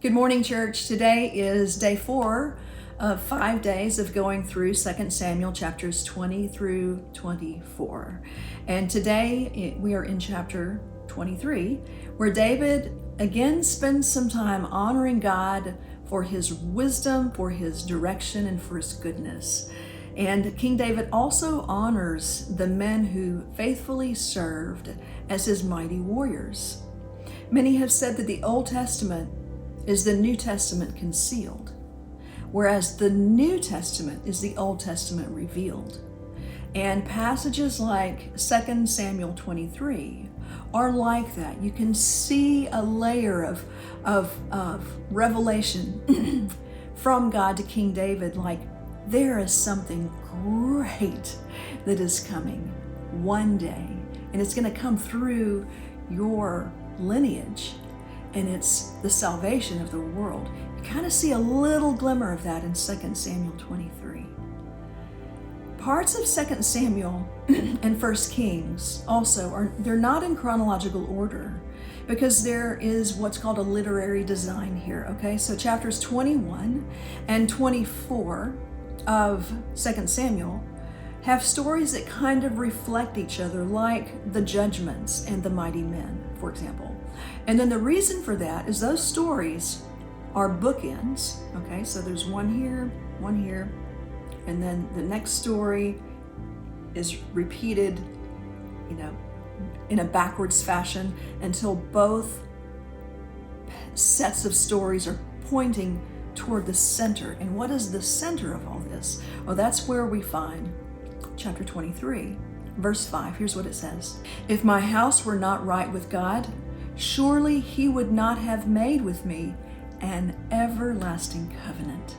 Good morning, church. Today is day 4 of 5 days of going through 2 Samuel chapters 20 through 24. And today we are in chapter 23, where David again spends some time honoring God for his wisdom, for his direction, and for his goodness. And King David also honors the men who faithfully served as his mighty warriors. Many have said that the Old Testament is the New Testament concealed, whereas the New Testament is the Old Testament revealed. And passages like 2 Samuel 23 are like that. You can see a layer of revelation from God to King David, like there is something great that is coming one day, and it's going to come through your lineage, and it's the salvation of the world. You kind of see a little glimmer of that in 2 Samuel 23. Parts of 2 Samuel and 1 Kings also they're not in chronological order because there is what's called a literary design here, okay? So chapters 21 and 24 of 2 Samuel have stories that kind of reflect each other, like the judgments and the mighty men, for example. And then the reason for that is those stories are bookends, okay? So there's one here, and then the next story is repeated, in a backwards fashion until both sets of stories are pointing toward the center. And what is the center of all this? Well, that's where we find chapter 23, verse 5. Here's what it says. If my house were not right with God, surely he would not have made with me an everlasting covenant,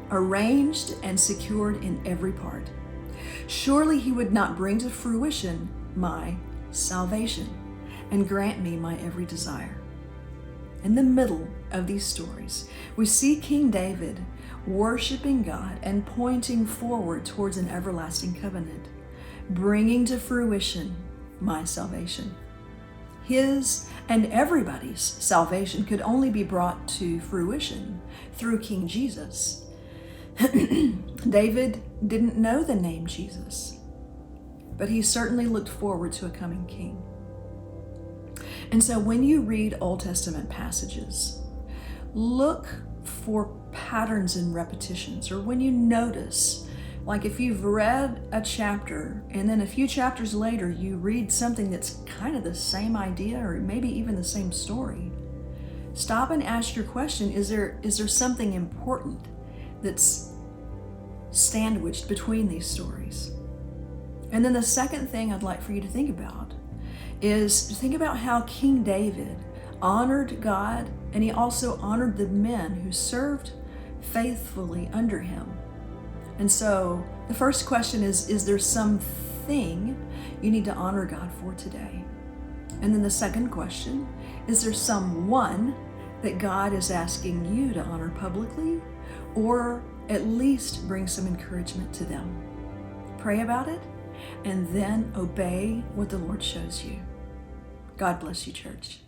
arranged and secured in every part. Surely he would not bring to fruition my salvation and grant me my every desire. In the middle of these stories, we see King David worshiping God and pointing forward towards an everlasting covenant, bringing to fruition my salvation. His and everybody's salvation could only be brought to fruition through King Jesus. David didn't know the name Jesus, but he certainly looked forward to a coming king. And so when you read Old Testament passages, look for patterns and repetitions, or when you notice, like if you've read a chapter and then a few chapters later you read something that's kind of the same idea or maybe even the same story, stop and ask your question, is there something important that's sandwiched between these stories? And then the second thing I'd like for you to think about is to think about how King David honored God, and he also honored the men who served faithfully under him. And so the first question is there something you need to honor God for today? And then the second question, is there someone that God is asking you to honor publicly, or at least bring some encouragement to them? Pray about it, and then obey what the Lord shows you. God bless you, church.